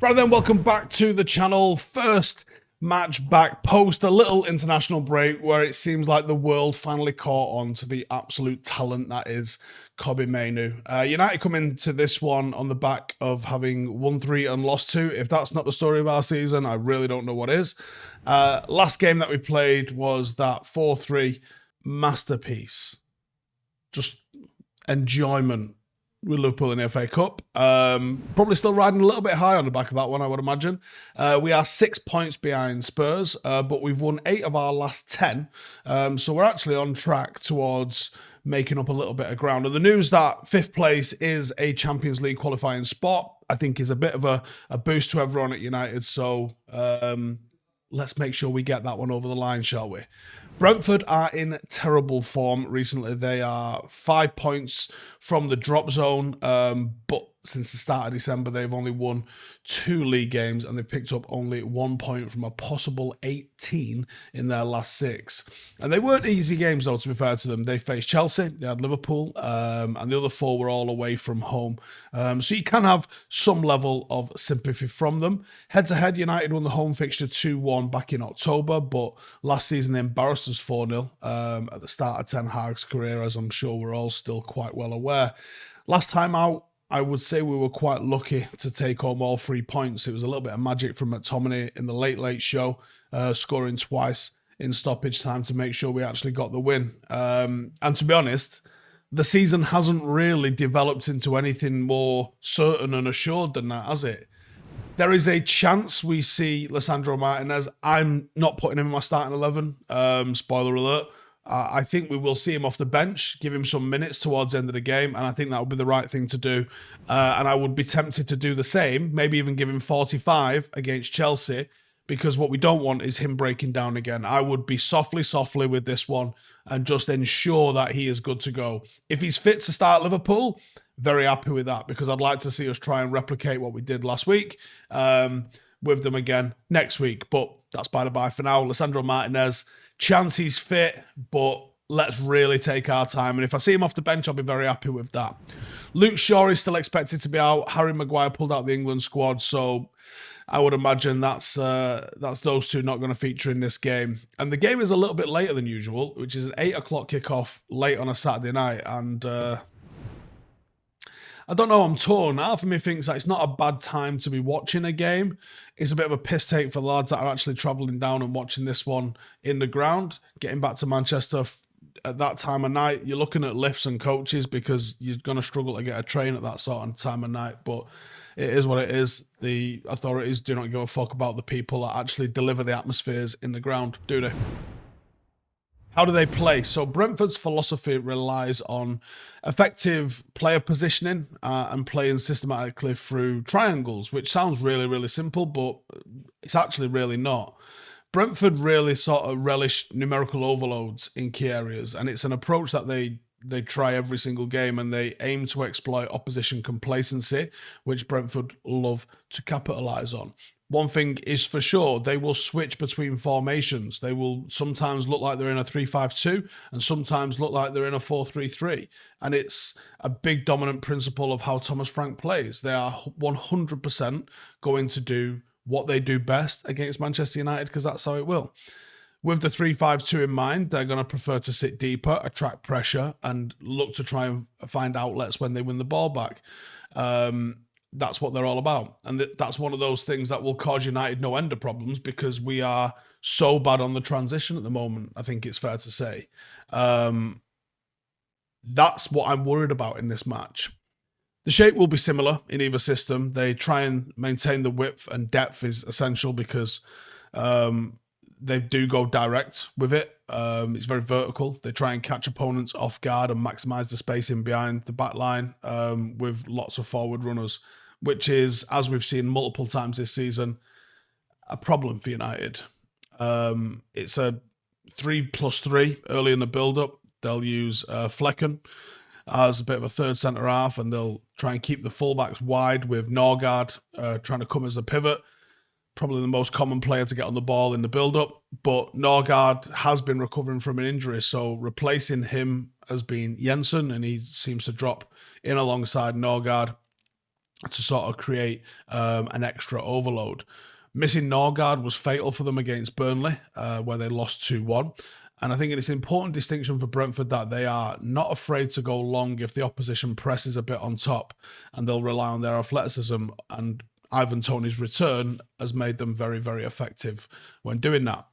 Right then, welcome back to the channel. First match back post a little international break where it seems like the world finally caught on to the absolute talent that is Kobbie Mainoo. United come into this one on the back of having won 3 and lost 2. If that's not the story of our season, I really don't know what is. Last game that we played was that 4-3 masterpiece. Just enjoyment with Liverpool in the FA Cup. Probably still riding a little bit high on the back of that one, I would imagine. We are 6 points behind Spurs, but we've won 8 of our last 10. So we're actually on track towards making up a little bit of ground. And the news that 5th place is a Champions League qualifying spot, I think is a bit of a boost to everyone at United. So let's make sure we get that one over the line, shall we? Brentford are in terrible form recently. They are 5 points from the drop zone, but since the start of December, they've only won 2 league games and they've picked up only 1 point from a possible 18 in their last 6. And they weren't easy games, though, to be fair to them. They faced Chelsea, they had Liverpool, and the other 4 were all away from home. So you can have some level of sympathy from them. Head-to-head, United won the home fixture 2-1 back in October, but last season they embarrassed us 4-0 at the start of Ten Hag's career, as I'm sure we're all still quite well aware. Last time out, I would say we were quite lucky to take home all 3 points. It was a little bit of magic from Toney in the late show, scoring twice in stoppage time to make sure we actually got the win. And to be honest, the season hasn't really developed into anything more certain and assured than that, has it? There is a chance we see Lisandro Martinez. I'm not putting him in my starting 11. Spoiler alert. I think we will see him off the bench, give him some minutes towards the end of the game, and I think that would be the right thing to do. And I would be tempted to do the same, maybe even give him 45 against Chelsea, because what we don't want is him breaking down again. I would be softly with this one and just ensure that he is good to go. If he's fit to start Liverpool, very happy with that, because I'd like to see us try and replicate what we did last week with them again next week. But that's by the by for now. Lisandro Martinez, chance he's fit, but let's really take our time. And if I see him off the bench, I'll be very happy with that. Luke Shaw is still expected to be out. Harry Maguire pulled out the England squad, so I would imagine that's those two not going to feature in this game. And the game is a little bit later than usual, which is an 8 o'clock kickoff late on a Saturday night. And I don't know, I'm torn. Half of me thinks that it's not a bad time to be watching a game. It's a bit of a piss take for the lads that are actually travelling down and watching this one in the ground. Getting back to Manchester at that time of night, you're looking at lifts and coaches because you're going to struggle to get a train at that sort of time of night. But it is what it is. The authorities do not give a fuck about the people that actually deliver the atmospheres in the ground, do they? How do they play? So Brentford's philosophy relies on effective player positioning and playing systematically through triangles, which sounds really, really simple, but it's actually really not. Brentford really sort of relish numerical overloads in key areas, and it's an approach that they try every single game, and they aim to exploit opposition complacency, which Brentford love to capitalise on. One thing is for sure, they will switch between formations. They will sometimes look like they're in a 3-5-2 and sometimes look like they're in a 4-3-3. And it's a big dominant principle of how Thomas Frank plays. They are 100% going to do what they do best against Manchester United, because that's how it will. With the 3-5-2 in mind, they're going to prefer to sit deeper, attract pressure, and look to try and find outlets when they win the ball back. That's what they're all about. And that's one of those things that will cause United no end of problems, because we are so bad on the transition at the moment, I think it's fair to say. That's what I'm worried about in this match. The shape will be similar in either system. They try and maintain the width, and depth is essential because they do go direct with it. It's very vertical. They try and catch opponents off guard and maximise the space in behind the back line with lots of forward runners, which is, as we've seen multiple times this season, a problem for United. It's a 3+3 early in the build-up. They'll use Flecken as a bit of a third centre-half, and they'll try and keep the fullbacks wide with Norgard trying to come as a pivot. Probably the most common player to get on the ball in the build-up, but Norgard has been recovering from an injury, so replacing him has been Jensen, and he seems to drop in alongside Norgard. to sort of create an extra overload. Missing Norgard was fatal for them against Burnley, where they lost 2-1. And I think it's an important distinction for Brentford that they are not afraid to go long if the opposition presses a bit on top, and they'll rely on their athleticism. And Ivan Toney's return has made them very, very effective when doing that.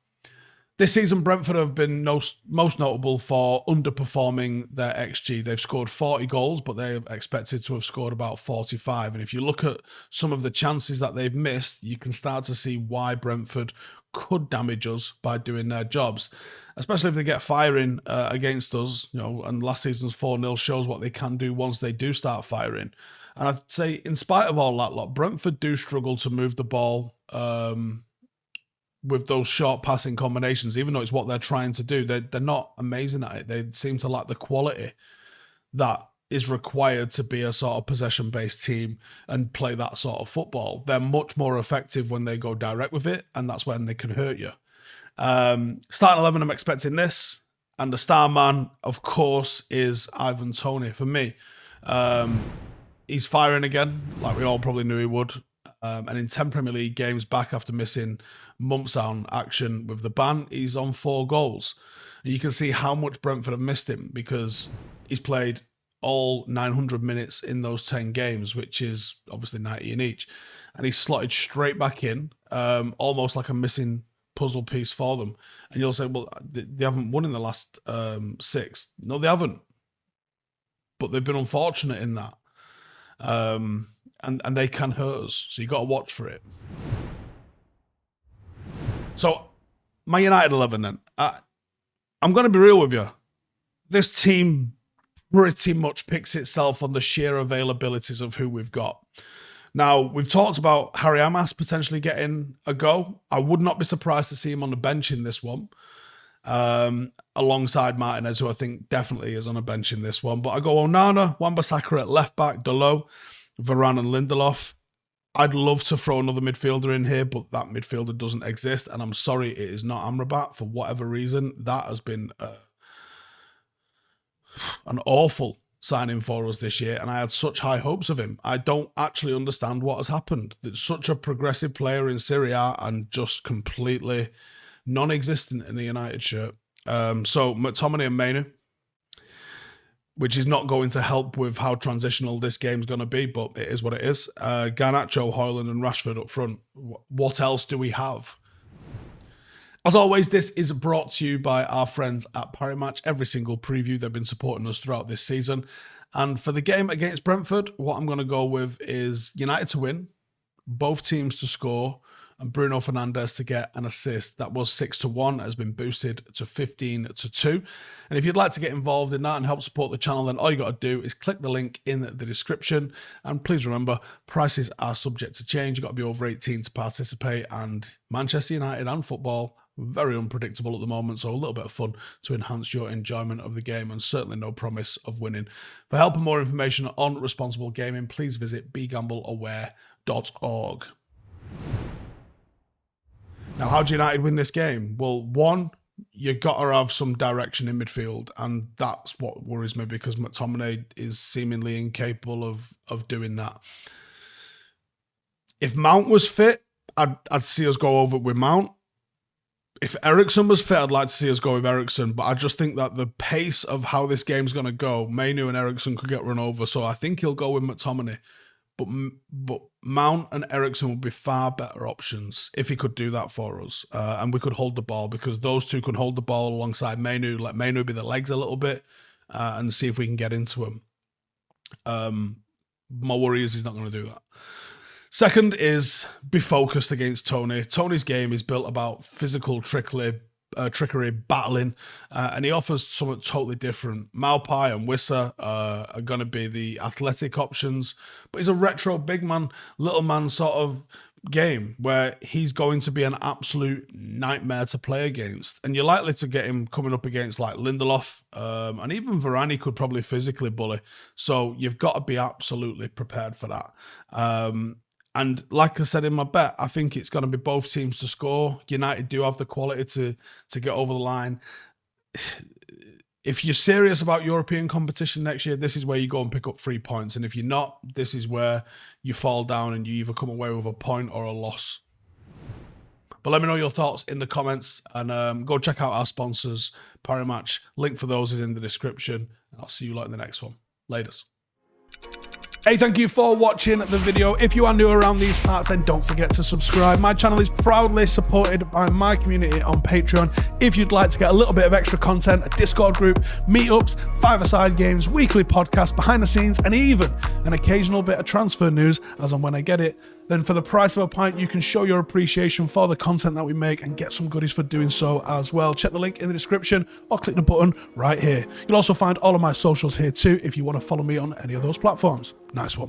This season, Brentford have been most notable for underperforming their XG. They've scored 40 goals, but they're expected to have scored about 45. And if you look at some of the chances that they've missed, you can start to see why Brentford could damage us by doing their jobs, especially if they get firing against us. And last season's 4-0 shows what they can do once they do start firing. And I'd say, in spite of all that, Brentford do struggle to move the ball with those short passing combinations, even though it's what they're trying to do. They're not amazing at it. They seem to lack the quality that is required to be a sort of possession-based team and play that sort of football. They're much more effective when they go direct with it, and that's when they can hurt you. Starting 11, I'm expecting this. And the star man, of course, is Ivan Toney for me. He's firing again, like we all probably knew he would. And in 10 Premier League games back after missing months on action with the ban, he's on 4 goals. And you can see how much Brentford have missed him because he's played all 900 minutes in those 10 games, which is obviously 90 in each. And he's slotted straight back in, almost like a missing puzzle piece for them. And you'll say, well, they haven't won in the last 6. No, they haven't. But they've been unfortunate in that. And they can hurt us. So you got to watch for it. So my United 11 then. I'm going to be real with you. This team pretty much picks itself on the sheer availabilities of who we've got. Now, we've talked about Harry Amas potentially getting a go. I would not be surprised to see him on the bench in this one. Alongside Martinez, who I think definitely is on a bench in this one. But I go Onana, Wan-Bissaka at left back, Dalot, Varane and Lindelof. I'd love to throw another midfielder in here, but that midfielder doesn't exist. And I'm sorry, it is not Amrabat for whatever reason. That has been an awful signing for us this year, and I had such high hopes of him. I don't actually understand what has happened. There's such a progressive player in Serie A and just completely non-existent in the United shirt. So McTominay and Mainu, which is not going to help with how transitional this game's going to be, but it is what it is. Garnacho, Højlund and Rashford up front. What else do we have? As always, this is brought to you by our friends at Parimatch. Every single preview, they've been supporting us throughout this season. And for the game against Brentford, what I'm going to go with is United to win, both teams to score, and Bruno Fernandes to get an assist. That was 6-1, has been boosted to 15-2. And if you'd like to get involved in that and help support the channel, then all you got to do is click the link in the description. And please remember, prices are subject to change. You've got to be over 18 to participate. And Manchester United and football, very unpredictable at the moment, so a little bit of fun to enhance your enjoyment of the game, and certainly no promise of winning. For help and more information on responsible gaming, please visit begambleaware.org. Now, how do United win this game? Well, one, you got to have some direction in midfield, and that's what worries me because McTominay is seemingly incapable of doing that. If Mount was fit, I'd see us go over with Mount. If Eriksen was fit, I'd like to see us go with Eriksen, but I just think that the pace of how this game's going to go, Mainu and Eriksen could get run over, so I think he'll go with McTominay. But Mount and Eriksen would be far better options if he could do that for us. And we could hold the ball because those two can hold the ball alongside Mainu. Let Mainu be the legs a little bit and see if we can get into him. My worry is he's not going to do that. Second is be focused against Toney. Toney's game is built about physical trickery, battling, and he offers something totally different. Maupay and Wissa are going to be the athletic options, but he's a retro big man, little man sort of game where he's going to be an absolute nightmare to play against, and you're likely to get him coming up against like Lindelof, and even Varane could probably physically bully, so you've got to be absolutely prepared for that. And like I said in my bet, I think it's going to be both teams to score. United do have the quality to get over the line. if you're serious about European competition next year, this is where you go and pick up 3 points. And if you're not, this is where you fall down and you either come away with a point or a loss. But let me know your thoughts in the comments, and go check out our sponsors, Parimatch. Link for those is in the description. And I'll see you in the next one. Laters. Hey, thank you for watching the video. If you are new around these parts, then don't forget to subscribe. My channel is proudly supported by my community on Patreon. If you'd like to get a little bit of extra content, a Discord group, meetups, five-a-side games, weekly podcasts, behind the scenes, and even an occasional bit of transfer news as and when I get it, then for the price of a pint, you can show your appreciation for the content that we make and get some goodies for doing so as well. Check the link in the description or click the button right here. You'll also find all of my socials here too if you want to follow me on any of those platforms. Nice one.